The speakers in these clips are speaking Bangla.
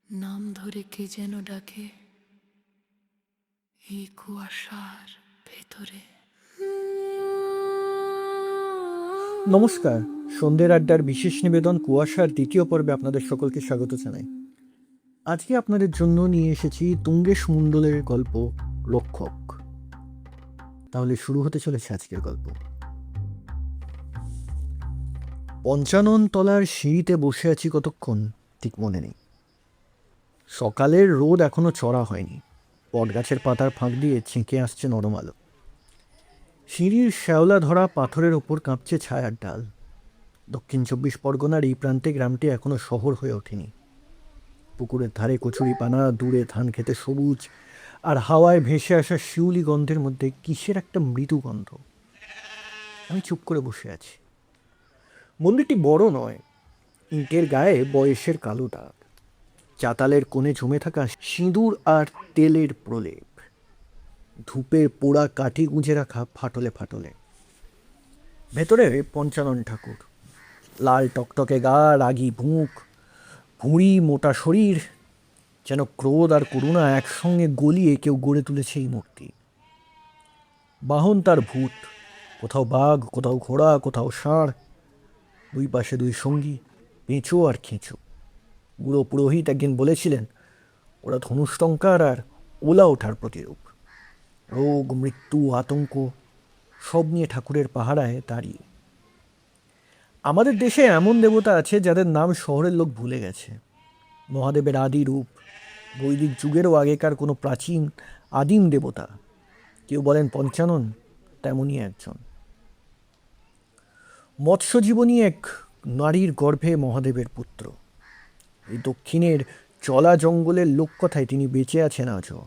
নাম ধরে কে যেন ডাকে এই কুয়াশার ভেতরে। নমস্কার, সন্ধ্যের আড্ডার বিশেষ নিবেদন কুয়াশার দ্বিতীয় পর্বে আপনাদের সকলকে স্বাগত জানাই। আজকে আপনাদের জন্য নিয়ে এসেছি তুঙ্গেশ মণ্ডলের গল্প রক্ষক। তাহলে শুরু হতে চলেছে আজকের গল্প। পঞ্চানন তলার সিঁড়িতে বসে আছি কতক্ষণ ঠিক মনে নেই। সকালের রোদ এখনো চড়া হয়নি, বটগাছের পাতার ফাঁক দিয়ে ছেঁকে আসছে নরম আলো। সিঁড়ির শ্যাওলা ধরা পাথরের ওপর কাঁপছে ছায়ার ডাল। দক্ষিণ 24 পরগনার এই প্রান্তে গ্রামটি এখনো শহর হয়ে ওঠেনি। পুকুরের ধারে কচুরি পানা, দূরে ধান খেতে সবুজ, আর হাওয়ায় ভেসে আসা শিউলি গন্ধের মধ্যে কিসের একটা মৃদু গন্ধ। আমি চুপ করে বসে আছি। মন্দিরটি বড় নয়, ইটের গায়ে বয়সের কালো দাগ, চাতালের কোণে জমে থাকা সিঁদুর আর তেলের প্রলেপ, ধূপের পোড়া কাঠি গুঁজে রাখা ফাটলে ফাটলে। ভেতরে পঞ্চানন ঠাকুর, লাল টকটকে গা, রাগী মুখ, ভুঁড়ি মোটা শরীর, যেন ক্রোধ আর করুণা একসঙ্গে গলিয়ে কেউ গড়ে তুলেছে এই মূর্তি। বাহন তার ভূত, কোথাও বাঘ, কোথাও ঘোড়া, কোথাও ষাঁড়, দুই পাশে দুই সঙ্গী, পেঁচো আর খেঁচো। বুড়ো পুরোহিত একদিন বলেছিলেন ওরা ধনুষ্টঙ্কার আর ওলা ওঠার প্রতিরূপ। রোগ, মৃত্যু, আতঙ্ক সব নিয়ে ঠাকুরের পাহারায় দাঁড়িয়ে। আমাদের দেশে এমন দেবতা আছে যাদের নাম শহরের লোক ভুলে গেছে। মহাদেবের আদি রূপ, বৈদিক যুগেরও আগেকার কোনো প্রাচীন আদিম দেবতা। কেউ বলেন পঞ্চানন, তেমনই একজন। মৎস্যজীবনী এক নারীর গর্ভে মহাদেবের পুত্র। এই দক্ষিণের চলা জঙ্গলের লোককথায় তিনি বেঁচে আছেন আজও।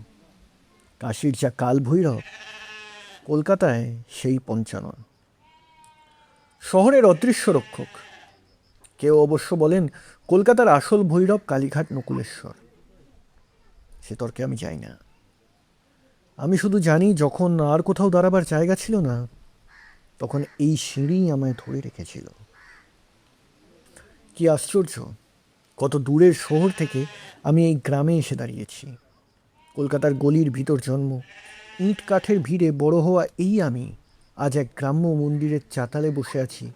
কাশীর যা কাল ভৈরব, কলকাতায় সেই পঞ্চানন। শহরের অদৃশ্য রক্ষক। কেউ অবশ্য বলেন কলকাতার আসল ভৈরব কালীঘাট নকুলেশ্বর। সে তর্কে আমি যাই না। আমি শুধু জানি যখন আর কোথাও দাঁড়াবার জায়গা ছিল না, তখন এই সিঁড়ি আমায় ধরে রেখেছিল। কি আশ্চর্য, কত দূরের শহর থেকে আমি এই গ্রামে এসে দাঁড়িয়েছি। কলকাতার গলির ভিতর জন্ম, ইট কাঠের ভিড়ে বড় হওয়া এই আমি আজ এক গ্রাম্য মন্দিরের চাতালে বসে আছি,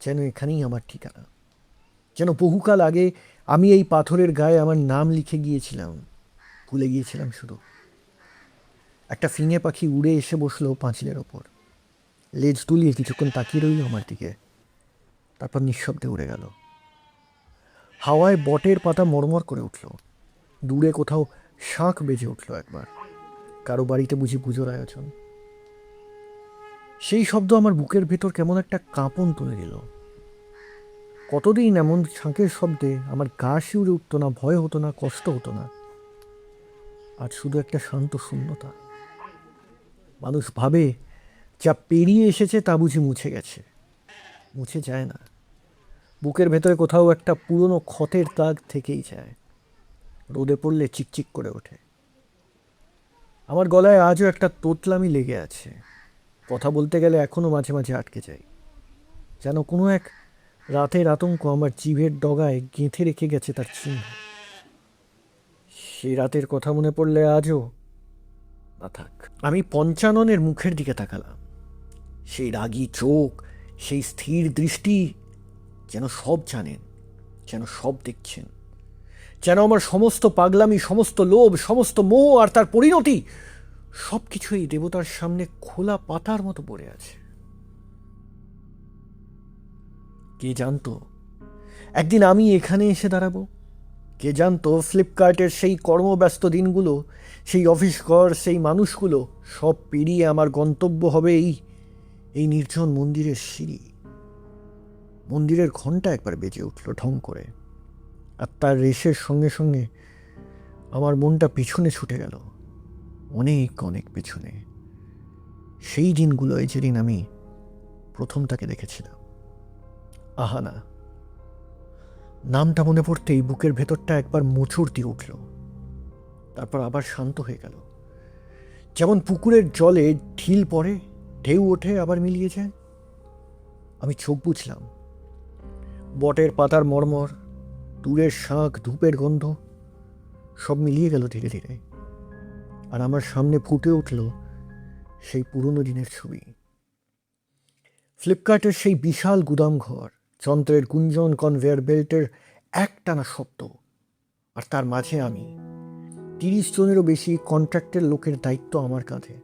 যেন এখানেই আমার ঠিকানা। যেন বহুকাল আগে আমি এই পাথরের গায়ে আমার নাম লিখে গিয়েছিলাম, ভুলে গিয়েছিলাম শুধু। একটা ফিঙে পাখি উড়ে এসে বসলো পাঁচিলের ওপর, লেজ তুলিয়ে কিছুক্ষণ তাকিয়ে রইল আমার দিকে, তারপর নিঃশব্দে উড়ে গেল। হাওয়ায় বটের পাতা মরমর করে উঠল। দূরে কোথাও শাঁখ বেজে উঠল একবার। কারো বাড়িতে বুঝি পুজোর আয়োজন। সেই শব্দ আমার বুকের ভেতর কেমন একটা কাঁপন তুলে দিল। কতদিন এমন শাঁখের শব্দে আমার গা শিউরে উঠত না, ভয় হতো না, কষ্ট হতো না। আজ শুধু একটা শান্ত শূন্যতা। মানুষ ভাবে যা পেরিয়ে এসেছে তা বুঝি মুছে গেছে। মুছে যায় না। বুকের ভেতরে কোথাও একটা পুরনো ক্ষতের দাগ থেকেই যায়, রোদে পড়লে চিকচিক করে ওঠে। আমার গলায় আজও একটা তোতলামি লেগে আছে। কথা বলতে গেলে এখনো মাঝে মাঝে আটকে যাই, যেন কোনো এক রাতের আতঙ্ক আমার জিভের ডগায় গেঁথে রেখে গেছে তার চিহ্ন। সেই রাতের কথা মনে পড়লে আজও না থাক। আমি পঞ্চাননের মুখের দিকে তাকালাম। সেই রাগী চোখ, সেই স্থির দৃষ্টি, যেন সব জানেন, যেন সব দেখছেন, যেন আমার সমস্ত পাগলামি, সমস্ত লোভ, সমস্ত মোহ আর তার পরিণতি সব কিছুই দেবতার সামনে খোলা পাতার মতো পড়ে আছে। কে জানতো একদিন আমি এখানে এসে দাঁড়াবো? কে জানতো ফ্লিপকার্টের সেই কর্মব্যস্ত দিনগুলো, সেই অফিস ঘর, সেই মানুষগুলো সব পেরিয়ে আমার গন্তব্য হবে এই নির্জন মন্দিরের সিঁড়ি। মন্দিরের ঘণ্টা একবার বেজে উঠল ঢং করে, আর তার রেশের সঙ্গে সঙ্গে আমার মনটা পিছনে ছুটে গেল, অনেক অনেক পেছনে। সেই দিনগুলোয় যেদিন আমি প্রথম তাকে দেখেছিলাম। আহানা নামটা মনে পড়তেই বুকের ভেতরটা একবার মোচড় দিয়ে উঠল, তারপর আবার শান্ত হয়ে গেল। যেমন পুকুরের জলে ঢিল পড়ে, ঢেউ ওঠে, আবার মিলিয়ে যায়। আমি চোখ বুঝলাম। বটের পাতার মর্মর, দূরের শাঁখ, ধূপের গন্ধ, সব মিলিয়ে গেল ধীরে ধীরে। আর আমার সামনে ফুটে উঠল সেই পুরনো দিনের ছবি। ফ্লিপকার্টের সেই বিশাল গুদামঘর, যন্ত্রের গুঞ্জন, কনভেয়ার বেল্টের একটানা শব্দ, আর তার মাঝে আমি। 30 জনেরও বেশি কন্ট্রাক্টের লোকের দায়িত্ব আমার কাঁধে।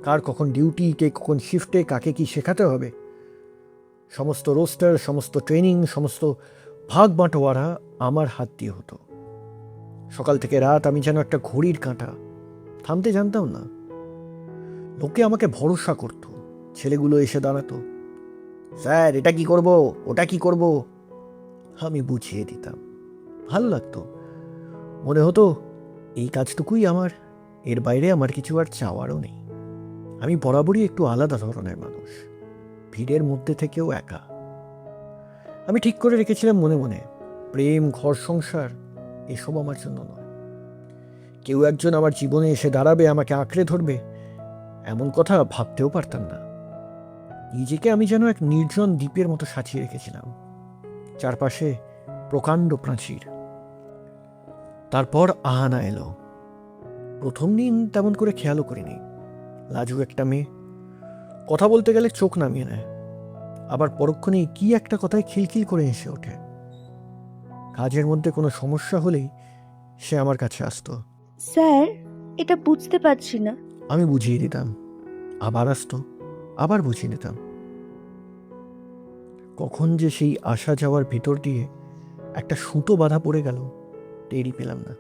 কার কখন ডিউটি, কে কখন শিফটে, কাকে কি শেখাতে হবে, সমস্ত রোস্টার, সমস্ত ট্রেনিং, সমস্ত ভাগ বাঁটোয়ারা আমার হাত দিয়ে হতো। সকাল থেকে রাত আমি যেন একটা ঘড়ির কাঁটা, থামতে জানতাম না। লোকে আমাকে ভরসা করত, ছেলেগুলো এসে দাঁড়াতো, স্যার এটা কি করব, ওটা কি করব। আমি বুঝিয়ে দিতাম, ভালো লাগতো। মনে হতো এই কাজটুকুই আমার, এর বাইরে আমার কিছু আর চাওয়ারও নেই। আমি বরাবরই একটু আলাদা ধরনের মানুষ, ভিড়ের মধ্যে থেকেও একা। আমি ঠিক করে রেখেছিলাম মনে মনে, প্রেম, ঘর সংসার এসব আমার জন্য নয়। কেউ একজন আমার জীবনে এসে দাঁড়াবে, আমাকে আঁকড়ে ধরবে, এমন কথা ভাবতেও পারতাম না। নিজেকে আমি যেন এক নির্জন দ্বীপের মতো সাজিয়ে রেখেছিলাম, চারপাশে প্রকাণ্ড প্রাচীর। তারপর আহানা এলো। প্রথম দিন তেমন করে খেয়ালও করিনি। লাজুক একটা মেয়ে, কথা বলতে গেলে চোখ নামিয়ে নেয়, আবার পরক্ষণেই কি একটা কথায় খিলখিল করে এসে ওঠে। কাজের মধ্যে কোনো সমস্যা হলেই সে আমার কাছে আসতো। স্যার, এটা বুঝতে পারছি না। আমি বুঝিয়ে দিতাম, আবার আসতো, আবার বুঝিয়ে দিতাম। কখন যে সেই আসা যাওয়ার ভিতর দিয়ে একটা সুতো বাঁধা পড়ে গেল টেরই পেলাম না।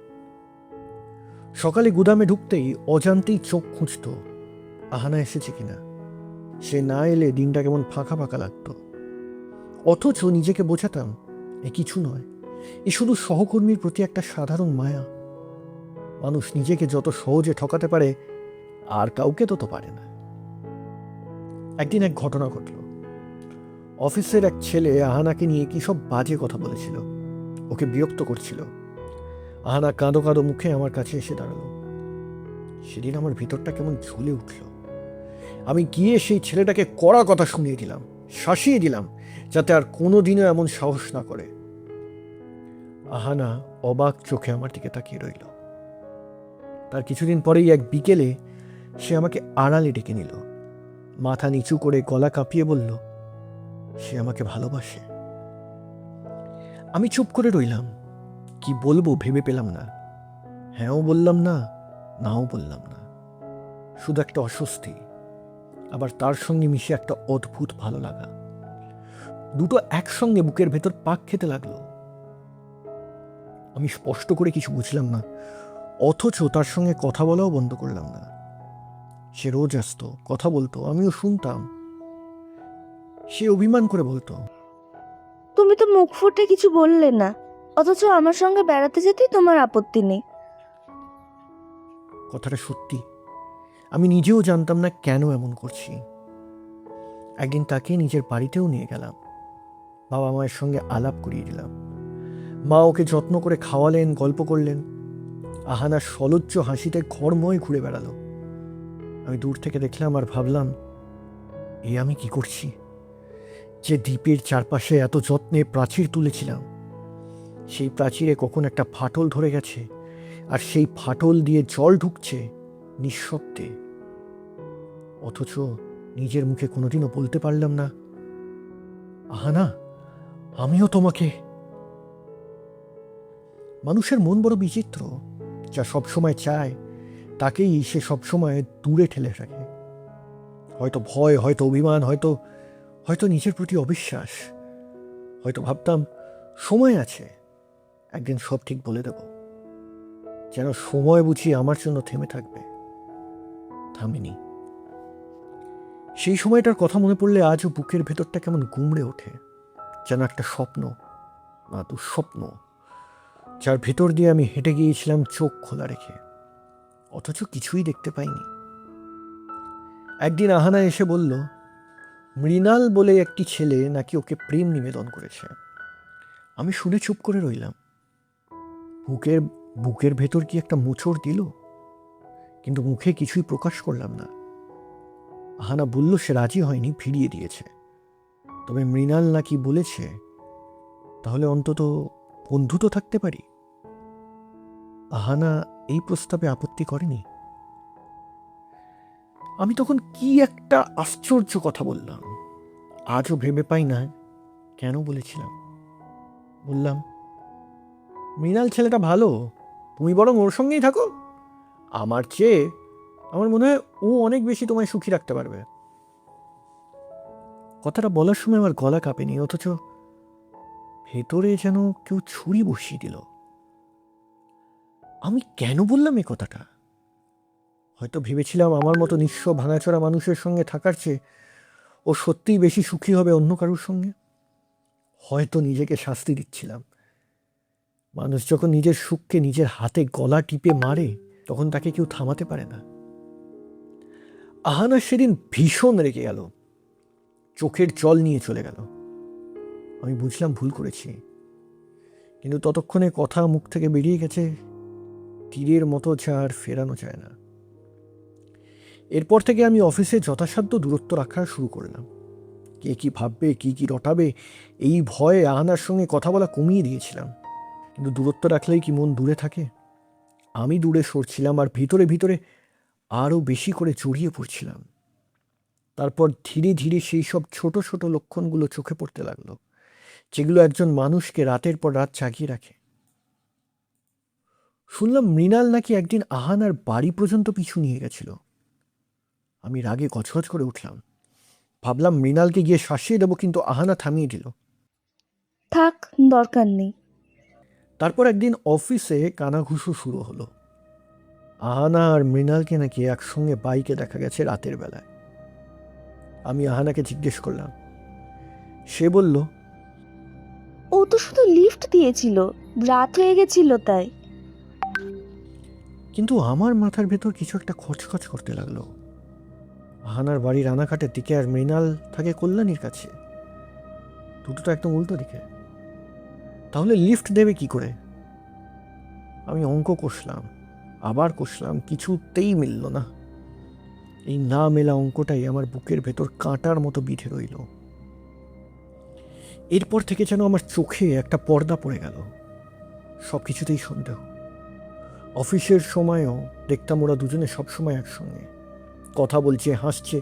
সকালে গুদামে ঢুকতেই অজান্তেই চোখ খুঁজত আহানা এসেছে কিনা। সে না এলে দিনটা কেমন ফাঁকা ফাঁকা লাগতো। অথচ নিজেকে বোঝাতাম এ কিছু নয়, এ শুধু সহকর্মীর প্রতি একটা সাধারণ মায়া। মানুষ নিজেকে যত সহজে ঠকাতে পারে, আর কাউকে তত পারে না। একদিন এক ঘটনা ঘটল। অফিসের এক ছেলে আহানাকে নিয়ে কি সব বাজে কথা বলেছিল, ওকে বিরক্ত করছিল। আহানা কাঁদো কাঁদো মুখে আমার কাছে এসে দাঁড়ালো। সেদিন আমার ভিতরটা কেমন ঝুলে উঠল। আমি গিয়ে সেই ছেলেটাকে কড়া কথা শুনিয়ে দিলাম, শাসিয়ে দিলাম, যাতে আর কোনোদিনও এমন সাহস না করে। আহানা অবাক চোখে আমার দিকে তাকিয়ে রইল। তার কিছুদিন পরেই এক বিকেলে সে আমাকে আড়ালে ডেকে নিল, মাথা নিচু করে গলা কাঁপিয়ে বলল সে আমাকে ভালোবাসে। আমি চুপ করে রইলাম, কি বলবো ভেবে পেলাম না। হ্যাঁও বললাম না, নাও বললাম না। শুধু একটা অস্বস্তি, আবার তার সঙ্গে মিশে একটা অদ্ভুত ভালো লাগা। দুটো একসঙ্গে বুকের ভেতর পাক খেতে লাগলো। আমি স্পষ্ট করে কিছু বুঝলাম না, অথচ তার সঙ্গে কথা বলাও বন্ধ করলাম না। সে রোজ আসতো, কথা বলতো, আমিও শুনতাম। সে অভিমান করে বলতো, তুমি তো মুখ ফুটে কিছু বললে না, অথচ আমার সঙ্গে বেড়াতে যেতেই তোমার আপত্তি নেই। কথাটা সত্যি। আমি নিজেও জানতাম না কেন এমন করছি। একদিন তাকে নিজের বাড়িতেও নিয়ে গেলাম, বাবা মায়ের সঙ্গে আলাপ করিয়ে দিলাম। মা ওকে যত্ন করে খাওয়ালেন, গল্প করলেন। আহানা সলজ্জ হাসিতে ঘরময় ঘুরে বেড়ালো। আমি দূর থেকে দেখলাম আর ভাবলাম, এ আমি কি করছি? যে দ্বীপের চারপাশে এত যত্নে প্রাচীর তুলেছিলাম, সেই প্রাচীরে কখন একটা ফাটল ধরে গেছে, আর সেই ফাটল দিয়ে জল ঢুকছে নিঃশব্দে। অথচ নিজের মুখে কোনোদিনও বলতে পারলাম না, আহানা আমিও তোমাকে। মানুষের মন বড় বিচিত্র, যা সবসময় চায় তাকেই সে সবসময় দূরে ঠেলে রাখে। হয়তো ভয়, হয়তো অভিমান, হয়তো হয়তো নিজের প্রতি অবিশ্বাস। হয়তো ভাবতাম সময় আছে, একদিন সব ঠিক বলে দেব, যেন সময় বুঝি আমার জন্য থেমে থাকবে। থামেনি। সেই সময়টার কথা মনে পড়লে আজও বুকের ভেতরটা কেমন গুমড়ে ওঠে, যেন একটা স্বপ্ন, না দুঃস্বপ্ন, যার ভেতর দিয়ে আমি হেঁটে গিয়েছিলাম চোখ খোলা রেখে, অথচ কিছুই দেখতে পাইনি। একদিন আহানা এসে বলল, মৃণাল বলে একটি ছেলে নাকি ওকে প্রেম নিবেদন করেছে। আমি শুনে চুপ করে রইলাম। বুকের বুকের ভেতর কি একটা মোচড় দিল, কিন্তু মুখে কিছুই প্রকাশ করলাম না। আহানা বলল সে রাজি হয়নি, ফিরিয়ে দিয়েছে। তবে মৃণাল নাকি বলেছে, তাহলে অন্তত বন্ধু তো থাকতে পারি। আহানা এই প্রস্তাবে আপত্তি করেনি। আমি তখন কি একটা আশ্চর্য কথা বললাম, আজও ভেবে পাই না কেন বলেছিলাম। বললাম, মৃণাল ছেলেটা ভালো, তুমি বরং ওর সঙ্গেই থাকো। আমার চেয়ে আমার মনে হয় ও অনেক বেশি তোমায় সুখী রাখতে পারবে। কথাটা বলার সময় আমার গলা কাঁপেনি, অথচ ভেতরে যেন কেউ ছুরি বসিয়ে দিল। আমি কেন বললাম এ কথাটা? হয়তো ভেবেছিলাম আমার মতো নিঃস্ব ভাঙাচোরা মানুষের সঙ্গে থাকার চেয়ে ও সত্যিই বেশি সুখী হবে অন্য কারোর সঙ্গে। হয়তো নিজেকে শাস্তি দিচ্ছিলাম। মানুষ যখন নিজের সুখকে নিজের হাতে গলা টিপে মারে, তখন তাকে কেউ থামাতে পারে না। আহানা সেদিন ভীষণ রেগে গেল, চোখের জল নিয়ে চলে গেল। আমি বুঝলাম ভুল করেছি, কিন্তু ততক্ষণে কথা মুখ থেকে বেরিয়ে গেছে তীরের মতো, যা আর ফেরানো যায় না। এরপর থেকে আমি অফিসে যথাসাধ্য দূরত্ব রাখা শুরু করলাম। কে কি ভাববে, কি রটাবে, এই ভয়ে আহানার সঙ্গে কথা বলা কমিয়ে দিয়েছিলাম। কিন্তু দূরত্ব রাখলেই কি মন দূরে থাকে? আমি দূরে সরছিলাম, আর ভিতরে ভিতরে আরও বেশি করে জড়িয়ে পড়ছিলাম। তারপর ধীরে ধীরে সেই সব ছোট ছোট লক্ষণগুলো চোখে পড়তে লাগলো, যেগুলো একজন মানুষকে রাতের পর রাত জাগিয়ে রাখে। শুনলাম মৃণাল নাকি একদিন আহানার বাড়ি পর্যন্ত পিছু নিয়ে গেছিল। আমি রাগে গজগজ করে উঠলাম। ভাবলাম মৃণালকে গিয়ে শাসিয়ে দেবো, কিন্তু আহানা থামিয়ে দিল। থাক, দরকার নেই। তারপর একদিন অফিসে কানাঘুষো শুরু হলো। আহানা আর মৃণালকে নাকি একসঙ্গে বাইকে দেখা গেছে রাতের বেলায়। আমি আহানাকে জিজ্ঞেস করলাম। সে বলল, ও তো শুধু লিফট দিয়েছিল, রাত হয়ে গেছিল তাই। কিন্তু আমার মাথার ভেতর কিছু একটা খচখচ করতে লাগলো। আহানার বাড়ি রানাঘাটের দিকে, আর মৃণাল থাকে কল্যাণীর কাছে। দুটো তো একদম উল্টো দিকে। তাহলে লিফট দেবে কি করে? আমি অঙ্ক কষলাম, আবার কষলাম, কিছুতেই মিলল না। এই না মেলা অঙ্কটাই আমার বুকের ভেতর কাঁটার মতো বিঁধে রইল। এরপর থেকে যেন আমার চোখে একটা পর্দা পড়ে গেল। সব কিছুতেই সন্দেহ। অফিসের সময়ও দেখতাম ওরা দুজনে সবসময় একসঙ্গে কথা বলছে, হাসছে।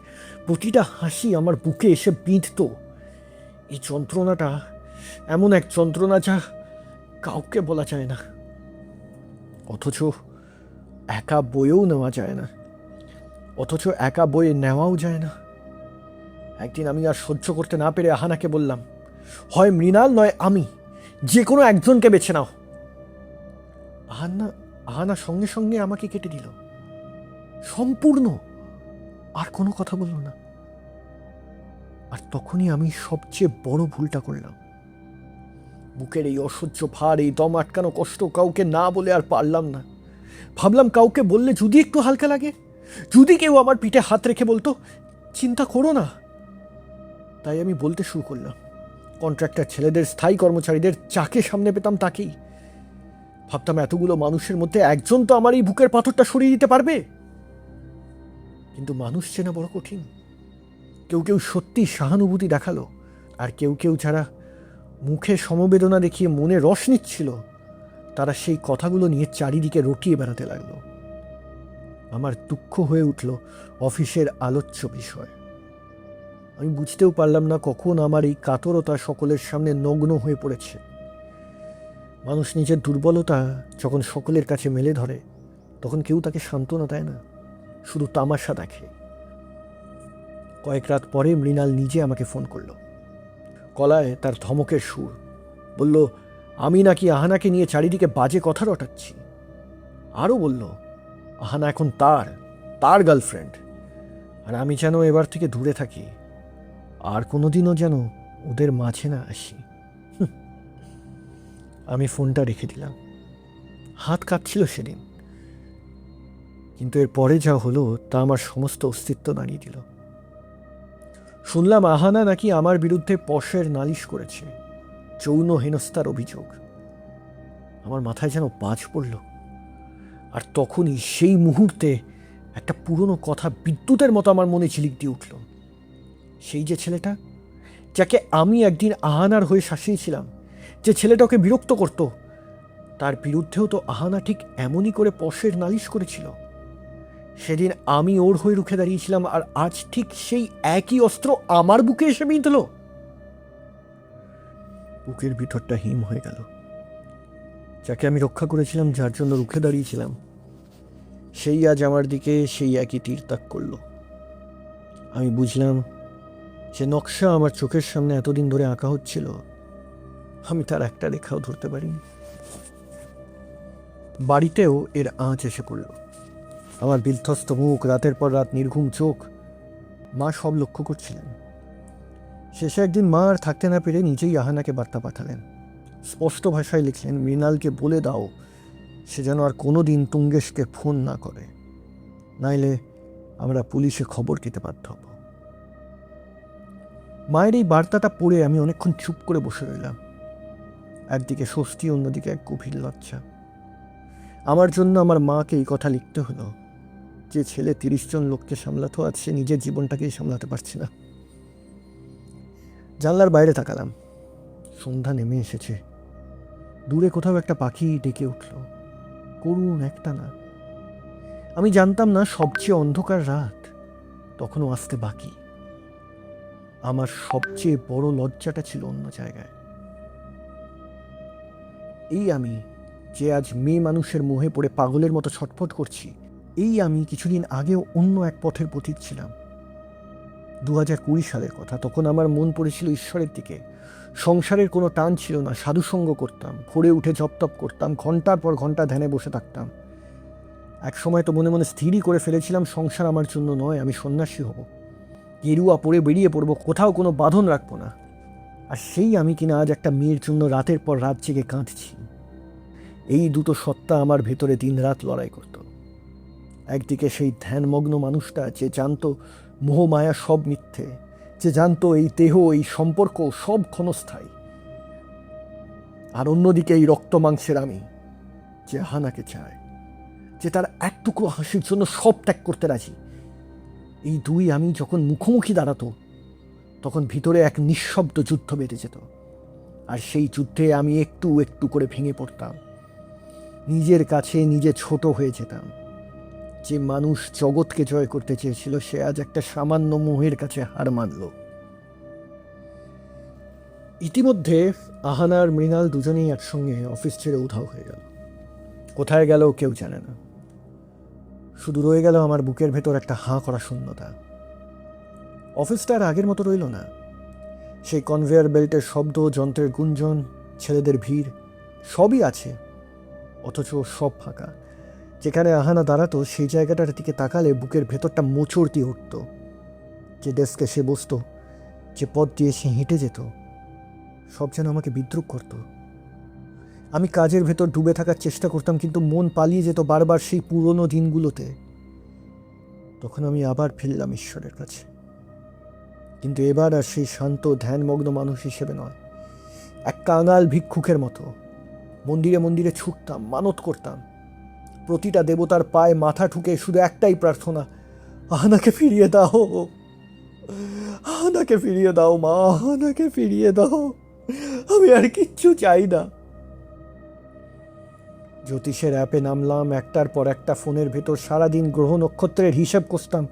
প্রতিটা হাসি আমার বুকে এসে বিঁধত। এই যন্ত্রণাটা এমন এক যন্ত্রণা যা কাউকে বলা যায় না, অথচ একা বইয়েও নেওয়া যায় না, অথচ একা বইয়ে নেওয়াও যায় না। একদিন আমি আর সহ্য করতে না পেরে আহানাকে বললাম, হয় মৃণাল নয় আমি, যে কোনো একজনকে বেছে নাও। আহানা সঙ্গে সঙ্গে আমাকে কেটে দিল, সম্পূর্ণ। আর কোনো কথা বলল না। আর তখনই আমি সবচেয়ে বড় ভুলটা করলাম। বুকের এই অসহ্য ভার, এই দম আটকানো কষ্ট কাউকে না বলে আর পারলাম না। ভাবলাম কাউকে বললে যদি একটু হালকা লাগে, যদি কেউ আমার পিঠে হাত রেখে বলতো, চিন্তা করো না। তাই আমি বলতে শুরু করলাম। কন্ট্রাক্টর ছেলেদের, স্থায়ী কর্মচারীদের যাকে সামনে পেতাম তাকেই। ভাবতাম এতগুলো মানুষের মধ্যে একজন তো আমার এই বুকের পাথরটা সরিয়ে দিতে পারবে। কিন্তু মানুষ চেনা বড় কঠিন। কেউ কেউ সত্যি সহানুভূতি দেখালো, আর কেউ কেউ যারা মুখে সমবেদনা দেখিয়ে মনে রস নিচ্ছিল, তারা সেই কথাগুলো নিয়ে চারিদিকে রটিয়ে বেড়াতে লাগলো। আমার দুঃখ হয়ে উঠল অফিসের আলোচ্য বিষয়। আমি বুঝতেও পারলাম না কখন আমার এই কাতরতা সকলের সামনে নগ্ন হয়ে পড়েছে। মানুষ নিজের দুর্বলতা যখন সকলের কাছে মেলে ধরে, তখন কেউ তাকে সান্ত্বনা দেয় না, শুধু তামাশা দেখে। কয়েক রাত পরে মৃণাল নিজে আমাকে ফোন করলো। গলায় তার ধমকের সুর। বলল, আমি নাকি আহানাকে নিয়ে চারিদিকে বাজে কথা রটাচ্ছি। আরও বলল, আহানা এখন তার গার্লফ্রেন্ড, আর আমি যেন এবার থেকে দূরে থাকি, আর কোনোদিনও যেন ওদের মাঝে না আসি। আমি ফোনটা রেখে দিলাম। হাত কাঁপছিল সেদিন, কিন্তু এর পরে যা হলো তা আমার সমস্ত অস্তিত্ব নাড়িয়ে দিল। শুনলাম আহানা নাকি আমার বিরুদ্ধে পশের নালিশ করেছে, যৌন হেনস্থার অভিযোগ। আমার মাথায় যেন বাজ পড়ল। আর তখনই সেই মুহূর্তে একটা পুরনো কথা বিদ্যুতের মতো আমার মনে ঝিলিক দিয়ে উঠল। সেই যে ছেলেটা, যাকে আমি একদিন আহানার হয়ে শাসিয়েছিলাম, যে ছেলেটাকে বিরক্ত করত, তার বিরুদ্ধেও তো আহানা ঠিক এমনই করে পশের নালিশ করেছিল। সেদিন আমি ওর হয়ে রুখে দাঁড়িয়েছিলাম, আর আজ ঠিক সেই একই অস্ত্র আমার বুকে এসে বিঁধল। বুকের ভিতরটা হিম হয়ে গেল। যাকে আমি রক্ষা করেছিলাম, যার জন্য রুখে দাঁড়িয়েছিলাম, সেই আজ আমার দিকে সেই একই তীর তাক করল। আমি বুঝলাম যে নকশা আমার চোখের সামনে এতদিন ধরে আঁকা হচ্ছিল, আমি তার একটা রেখাও ধরতে পারিনি। বাড়িতেও এর আঁচ এসে পড়ল। আমার বিধ্বস্ত মুখ, রাতের পর রাত নির্ঘুম চোখ, মা সব লক্ষ্য করছিলেন। শেষে একদিন মা আর থাকতে না পেরে নিজেই আহানাকে বার্তা পাঠালেন। স্পষ্ট ভাষায় লিখলেন, মৃণালকে বলে দাও সে যেন আর কোনো দিন তুঙ্গেশকে ফোন না করে, নাইলে আমরা পুলিশে খবর দিতে বাধ্য হব। মায়ের এই বার্তাটা পড়ে আমি অনেকক্ষণ চুপ করে বসে রইলাম। একদিকে স্বস্তি, অন্যদিকে এক গভীর লজ্জা। আমার জন্য আমার মাকে এই কথা লিখতে হলো। যে ছেলে 30 জন লোককে সামলাতো, আজ সে নিজের জীবনটাকেই সামলাতে পারছে না। জানলার বাইরে তাকালাম। সন্ধ্যা নেমে এসেছে। দূরে কোথাও একটা পাখি ডেকে উঠল, করুণ একটা না। আমি জানতাম না সবচেয়ে অন্ধকার রাত তখনও আসতে বাকি। আমার সবচেয়ে বড় লজ্জাটা ছিল অন্য জায়গায়। এই আমি যে আজ মেয়ে মানুষের মোহে পড়ে পাগলের মতো ছটফট করছি, এই আমি কিছুদিন আগেও অন্য এক পথের পথিক ছিলাম। 2020 সালের কথা। তখন আমার মন পড়েছিল ঈশ্বরের দিকে। সংসারের কোনো টান ছিল না, সাধুসঙ্গ করতাম, ভোরে উঠে জপতপ করতাম, ঘন্টার পর ঘন্টা ধ্যানে বসে থাকতাম। এক সময় তো মনে মনে স্থিরই করে ফেলেছিলাম, সংসার আমার জন্য নয়, আমি সন্ন্যাসী হব, গেরুয়া পরে বেরিয়ে পড়ব, কোথাও কোনো বাঁধন রাখবো না। আর সেই আমি কিনা আজ একটা মেয়ের জন্য রাতের পর রাত জেগে কাঁদছি। এই দুটো সত্তা আমার ভেতরে দিনরাত লড়াই করত। একদিকে সেই ধ্যানমগ্ন মানুষটা, যে জানতো মোহমায়া সব মিথ্যে, যে জানতো এই দেহ, এই সম্পর্ক সব ক্ষণস্থায়ী। আর অন্যদিকে এই রক্ত মাংসের আমি, যে আহানাকে চায়, যে তার এক টুকরো হাসির জন্য সব ত্যাগ করতে রাজি। এই দুই আমি যখন মুখোমুখি দাঁড়াতো, তখন ভিতরে এক নিঃশব্দ যুদ্ধ বেঁধে যেত। আর সেই যুদ্ধে আমি একটু একটু করে ভেঙে পড়তাম, নিজের কাছে নিজে ছোট হয়ে যেতাম। যে মানুষ জগৎকে জয় করতে চেয়েছিল, সে আজ একটা সামান্য মোহের কাছে হার মানল। ইতিমধ্যে আহানা আর মৃণাল দুজনেই একসঙ্গে অফিস ছেড়ে উধাও হয়ে গেল। কোথায় গেল কেউ জানে না। শুধু রয়ে গেল আমার বুকের ভেতর একটা হাঁ করা শূন্যতা। অফিসটা আর আগের মতো রইল না। সেই কনভেয়ার বেল্টের শব্দ, যন্ত্রের গুঞ্জন, ছেলেদের ভিড় সবই আছে, অথচ সব ফাঁকা। যেখানে আহানা দাঁড়াতো, সেই জায়গাটার দিকে তাকালে বুকের ভেতরটা মোচড় দিয়ে উঠত। যে ডেস্কে সে বসতো, যে পথ দিয়ে সে হেঁটে যেত, সব যেন আমাকে বিদ্রুপ করত। আমি কাজের ভেতর ডুবে থাকার চেষ্টা করতাম, কিন্তু মন পালিয়ে যেত বারবার সেই পুরনো দিনগুলোতে। তখন আমি আবার ফিরলাম ঈশ্বরের কাছে, কিন্তু এবার আর সেই শান্ত ধ্যানমগ্ন মানুষ হিসেবে নয়, এক কাঙাল ভিক্ষুকের মতো। মন্দিরে মন্দিরে ছুটতাম, মানত করতাম, প্রতিটা দেবতার পায়ে মাথা ঠুকে শুধু একটাই প্রার্থনা, আহানাকে ফিরিয়ে দাও, আহানাকে ফিরিয়ে দাও মা, আহানাকে ফিরিয়ে দাও, আমি আর কিচ্ছু চাই না। জ্যোতিষের অ্যাপে নামলাম, একটার পর একটা ফোনের ভেতর সারাদিন গ্রহ নক্ষত্রের হিসাব কষতাম।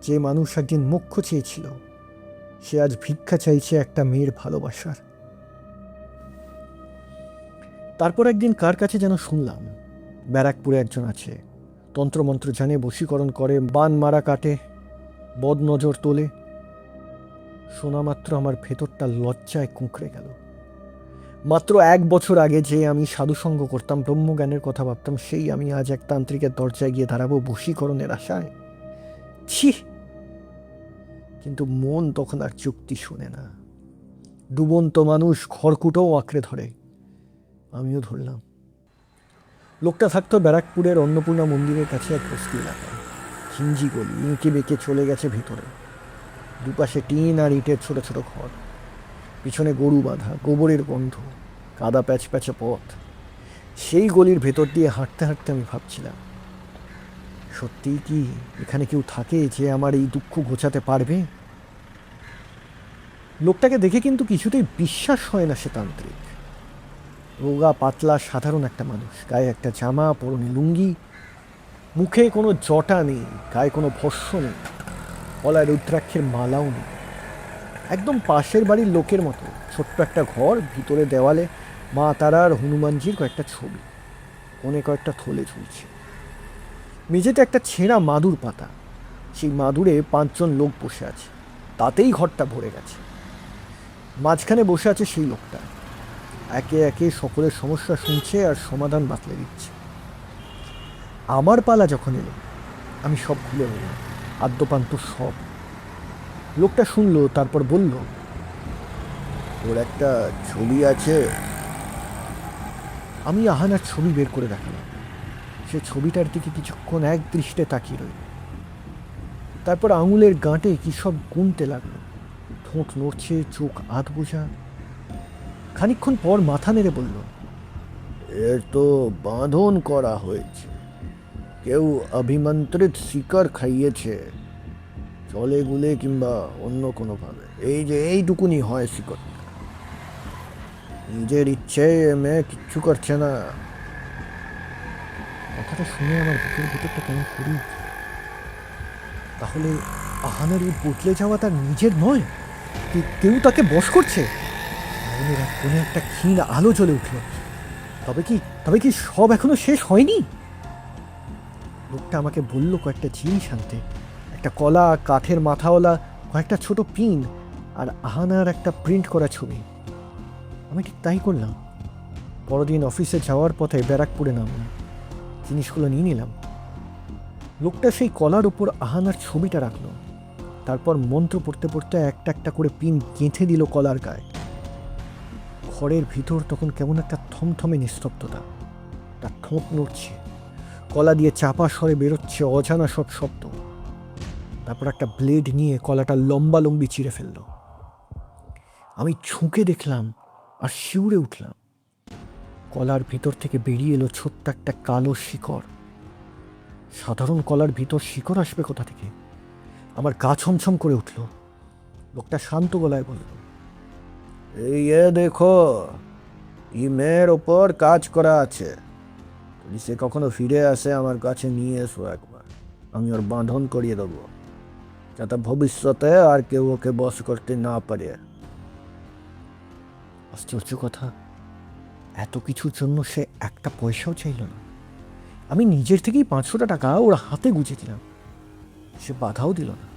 যে মানুষ একদিন মোক্ষ চেয়েছিল, সে আজ ভিক্ষা চাইছে একটা মেয়ের ভালোবাসার। তারপর একদিন কার কাছে যেন শুনলাম, ব্যারাকপুরে একজন আছে, তন্ত্রমন্ত্র জানে, বশীকরণ করে, বান মারা কাটে, বদ নজর তোলে। শোনা মাত্র আমার ভেতরটা লজ্জায় কুঁকড়ে গেল। মাত্র 1 বছর আগে যে আমি সাধুসঙ্গ করতাম, ব্রহ্মজ্ঞানের কথা ভাবতাম, সেই আমি আজ এক তান্ত্রিকের দরজায় গিয়ে দাঁড়াবো বশীকরণের আশায়। ছি! কিন্তু মন তখন আর যুক্তি শোনে না। ডুবন্ত মানুষ খড়কুটোও আঁকড়ে ধরে, আমিও ধরলাম। লোকটা থাকতো ব্যারাকপুরের অন্নপূর্ণা মন্দিরের কাছে এক বস্তি এলাকায়। ঝিঞ্জি গলি, এঁকে বেঁকে চলে গেছে ভিতরে। দুপাশে টিন আর ইটের ছোট ছোট ঘর, পিছনে গরু বাঁধা, গোবরের গন্ধ, কাদা প্যাচ প্যাচে পথ। সেই গলির ভেতর দিয়ে হাঁটতে হাঁটতে আমি ভাবছিলাম, সত্যিই কি এখানে কেউ থাকে যে আমার এই দুঃখ ঘোচাতে পারবে? লোকটাকে দেখে কিন্তু কিছুতেই বিশ্বাস হয় না সে তান্ত্রিক। রোগা পাতলা সাধারণ একটা মানুষ, গায়ে একটা জামা, পরনে লুঙ্গি, মুখে কোনো জটা নেই, গায়ে কোনো ভস্য নেই, গলায় রুদ্রাক্ষের মালাও নেই। একদম পাশের বাড়ির লোকের মতো। ছোট্ট একটা ঘর, ভিতরে দেওয়ালে মা তারার হনুমানজির কয়েকটা ছবি, কোণে কয়েকটা থলে ঝুলছে। মেঝেতে একটা ছেঁড়া মাদুর পাতা, সেই মাদুরে 5 জন লোক বসে আছে, তাতেই ঘরটা ভরে গেছে। মাঝখানে বসে আছে সেই লোকটা, একে একে সকলের সমস্যা শুনছে আর সমাধান বাতলে দিচ্ছে। আমার পালা যখন এলো, আমি সব খুলে বললাম, আদ্যপান্ত সব। লোকটা শুনলো, তারপর বলল, ওর একটা ছবি আছে। আমি আহানার ছবি বের করে রাখলাম। সে ছবিটার দিকে কিছুক্ষণ এক দৃষ্টে তাকিয়ে রইল, তারপর আঙুলের গাঁটে কি সব গুনতে লাগলো। ঠোঁট নড়ছে, চোখ আধ বোঝা। খানিকক্ষণ পর মাথা নেড়ে বলল, এর তো বাঁধন করা হয়েছে, কেউ অভিমন্ত্রিত শিকার খাইয়েছে, জলে গুলে কিংবা অন্য কোনোভাবে। এই যে এইটুকুনি হয় শিকড়, নিজের ইচ্ছে মেয়ে কিচ্ছু করছে না। কথাটা শুনে আমার বুকের ভিতরটা কেমন করি। তাহলে আহানের এই বদলে যাওয়া তার নিজের নয়, কেউ তাকে বশ করছে। মনের এক কোণে একটা ক্ষীণ আলো জ্বলে উঠল। তবে কি সব এখনো শেষ হয়নি? লোকটা আমাকে বলল কয়েকটা জিনিস আনতে, একটা কলা, কাঠের মাথাওয়ালা কয়েকটা ছোট পিন আর আহানার একটা প্রিন্ট করা ছবি। আমি ঠিক তাই করলাম। পরদিন অফিসে যাওয়ার পথে ব্যারাকপুরে নামলাম, জিনিসগুলো নিয়ে নিলাম। লোকটা সেই কলার উপর আহানার ছবিটা রাখলো, তারপর মন্ত্র পড়তে পড়তে একটা একটা করে পিন গেঁথে দিল কলার গায়ে। ঘরের ভিতর তখন কেমন একটা থমথমে নিস্তব্ধতা। তার ঠোঁট নড়ছে, কলা দিয়ে চাপা স্বরে বেরোচ্ছে অজানা সব শব্দ। তারপর একটা ব্লেড নিয়ে কলাটা লম্বা লম্বি চিরে ফেলল। আমি ঝুঁকে দেখলাম আর শিউরে উঠলাম। কলার ভিতর থেকে বেরিয়ে এলো ছোট্ট একটা কালো শিকড়। সাধারণ কলার ভিতর শিকড় আসবে কোথা থেকে? আমার গা ছমছম করে উঠল। লোকটা শান্ত গলায় বলল, এই দেখো, মেয়ের ওপর কাজ করা আছে, যদি সে কখনো ফিরে আসে আমার কাছে নিয়ে এসো একবার, আমি ওর বাঁধন করিয়ে দেবো, যাতে ভবিষ্যতে আর কেউ ওকে বশ করতে না পারে। আশ্চর্য কথা, এত কিছুর জন্য সে একটা পয়সাও চাইল না। আমি নিজের থেকেই 500টা টাকা ওর হাতে গুঁজে দিলাম, সে বাধাও দিল না।